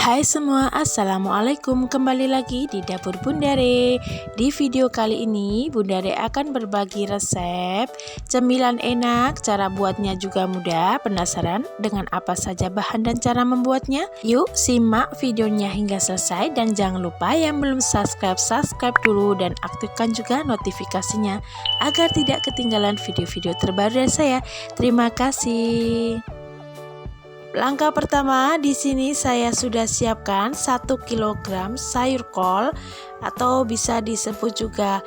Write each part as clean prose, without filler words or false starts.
Hai semua, assalamualaikum. Kembali lagi di dapur Bundare. Di video kali ini Bundare akan berbagi resep cemilan enak, cara buatnya juga mudah. Penasaran dengan apa saja bahan dan cara membuatnya? Yuk simak videonya hingga selesai, dan jangan lupa yang belum subscribe dulu dan aktifkan juga notifikasinya agar tidak ketinggalan video-video terbaru dari saya. Terima kasih. Langkah pertama, di sini saya sudah siapkan 1 kg sayur kol atau bisa disebut juga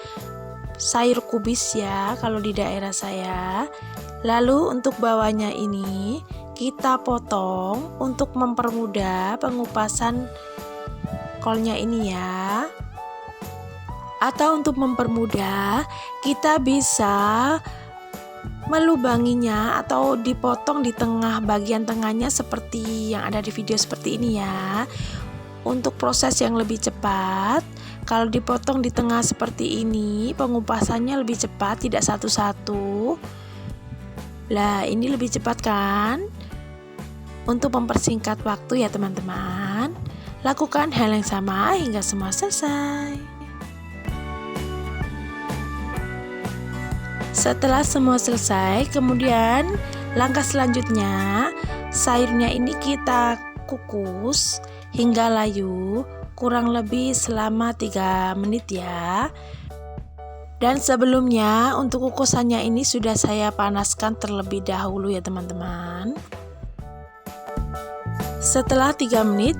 sayur kubis ya kalau di daerah saya. Lalu untuk bawahnya ini kita potong untuk mempermudah pengupasan kolnya ini ya. Atau untuk mempermudah kita bisa melubanginya atau dipotong di tengah, bagian tengahnya seperti yang ada di video seperti ini ya. Untuk proses yang lebih cepat, kalau dipotong di tengah seperti ini pengupasannya lebih cepat, tidak satu-satu. Lah ini lebih cepat kan? Untuk mempersingkat waktu ya teman-teman, lakukan hal yang sama hingga semua selesai. Setelah semua selesai, kemudian langkah selanjutnya sayurnya ini kita kukus hingga layu kurang lebih selama 3 menit ya. Dan sebelumnya untuk kukusannya ini sudah saya panaskan terlebih dahulu ya teman-teman. Setelah 3 menit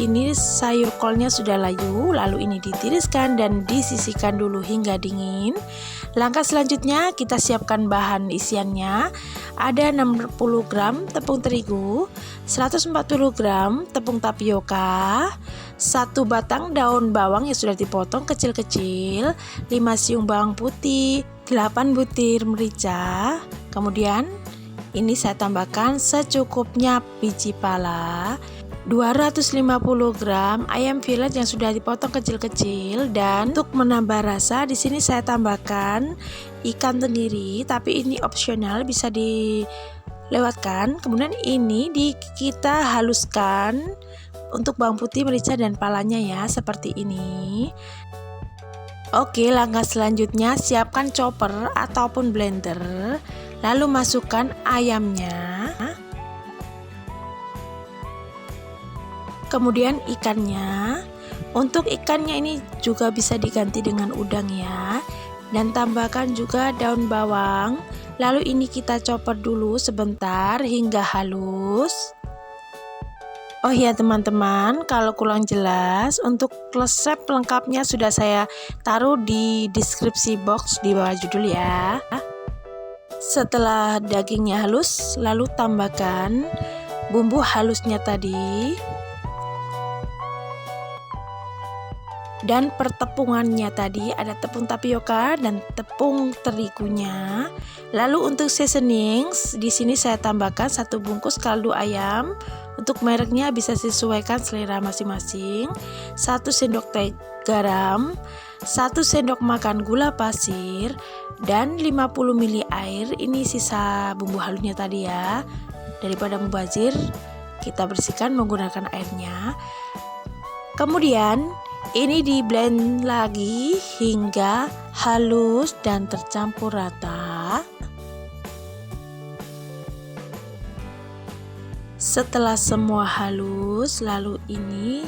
ini sayur kolnya sudah layu, lalu ini ditiriskan dan disisihkan dulu hingga dingin. Langkah selanjutnya kita siapkan bahan isiannya. Ada 60 gram tepung terigu, 140 gram tepung tapioka, 1 batang daun bawang yang sudah dipotong kecil-kecil, 5 siung bawang putih, 8 butir merica. Kemudian ini saya tambahkan secukupnya biji pala, 250 gram ayam fillet yang sudah dipotong kecil-kecil, dan untuk menambah rasa di sini saya tambahkan ikan tenggiri, tapi ini opsional bisa dilewatkan. Kemudian ini kita haluskan untuk bawang putih, merica dan palanya ya, seperti ini. Oke, langkah selanjutnya siapkan chopper ataupun blender, lalu masukkan ayamnya. Kemudian ikannya, untuk ikannya ini juga bisa diganti dengan udang ya. Dan tambahkan juga daun bawang. Lalu ini kita chopper dulu sebentar hingga halus. Oh ya teman-teman, kalau kurang jelas, untuk resep lengkapnya sudah saya taruh di deskripsi box di bawah judul ya. Setelah dagingnya halus, lalu tambahkan bumbu halusnya tadi dan pertepungannya tadi, ada tepung tapioka dan tepung terigunya. Lalu untuk seasoning, di sini saya tambahkan 1 bungkus kaldu ayam. Untuk mereknya bisa disesuaikan selera masing-masing. 1 sendok teh garam, 1 sendok makan gula pasir, dan 50 ml air. Ini sisa bumbu halusnya tadi ya. Daripada mubazir, kita bersihkan menggunakan airnya. Kemudian ini di blend lagi hingga halus dan tercampur rata. Setelah semua halus, lalu ini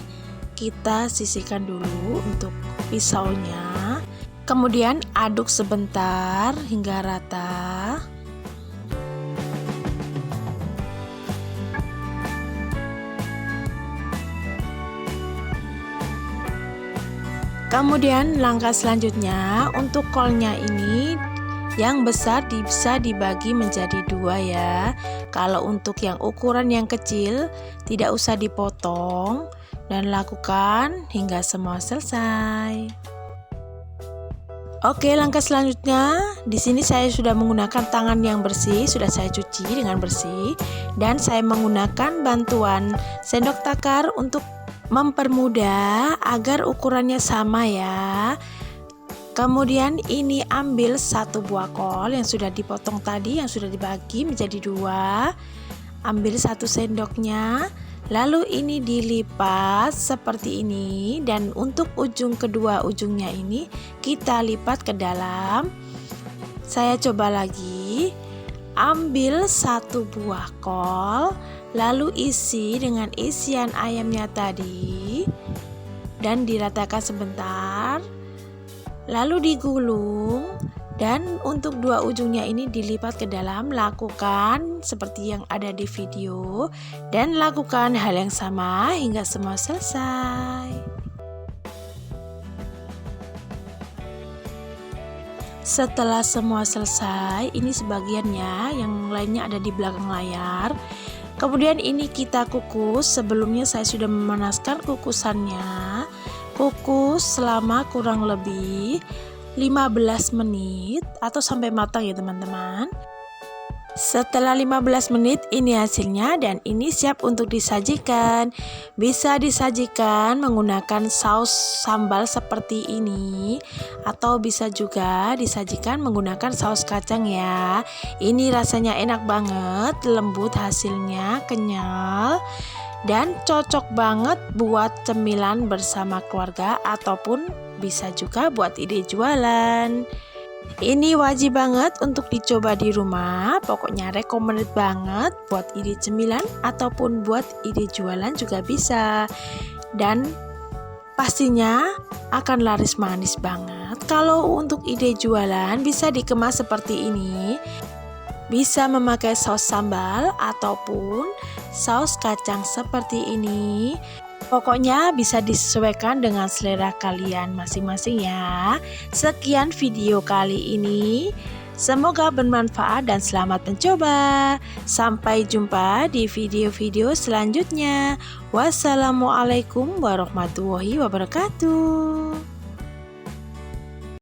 kita sisihkan dulu untuk pisaunya. Kemudian aduk sebentar hingga rata. Kemudian langkah selanjutnya untuk kolnya ini yang besar bisa dibagi menjadi 2 ya. Kalau untuk yang ukuran yang kecil tidak usah dipotong, dan lakukan hingga semua selesai. Oke, langkah selanjutnya di sini saya sudah menggunakan tangan yang bersih, sudah saya cuci dengan bersih, dan saya menggunakan bantuan sendok takar untuk mempermudah agar ukurannya sama ya. Kemudian ini ambil 1 buah kol yang sudah dipotong tadi, yang sudah dibagi menjadi 2. Ambil 1 sendoknya, Lalu ini dilipat seperti ini, dan untuk kedua ujungnya ini kita lipat ke dalam. Saya coba lagi. Ambil 1 buah kol, lalu isi dengan isian ayamnya tadi dan diratakan sebentar, lalu digulung, dan untuk 2 ujungnya ini dilipat ke dalam. Lakukan seperti yang ada di video dan lakukan hal yang sama hingga semua selesai. Setelah semua selesai, ini sebagiannya, yang lainnya ada di belakang layar. Kemudian ini kita kukus. Sebelumnya saya sudah memanaskan kukusannya. Kukus selama kurang lebih 15 menit atau sampai matang ya teman-teman. Setelah 15 menit ini hasilnya, dan ini siap untuk disajikan. Bisa disajikan menggunakan saus sambal seperti ini, atau bisa juga disajikan menggunakan saus kacang ya. Ini rasanya enak banget, lembut hasilnya, kenyal, dan cocok banget buat cemilan bersama keluarga ataupun bisa juga buat ide jualan. Ini wajib banget untuk dicoba di rumah. Pokoknya recommended banget buat ide cemilan ataupun buat ide jualan juga bisa. Dan pastinya akan laris manis banget. Kalau untuk ide jualan bisa dikemas seperti ini. Bisa memakai saus sambal ataupun saus kacang seperti ini. Pokoknya bisa disesuaikan dengan selera kalian masing-masing ya. Sekian video kali ini. Semoga bermanfaat dan selamat mencoba. Sampai jumpa di video-video selanjutnya. Wassalamualaikum warahmatullahi wabarakatuh.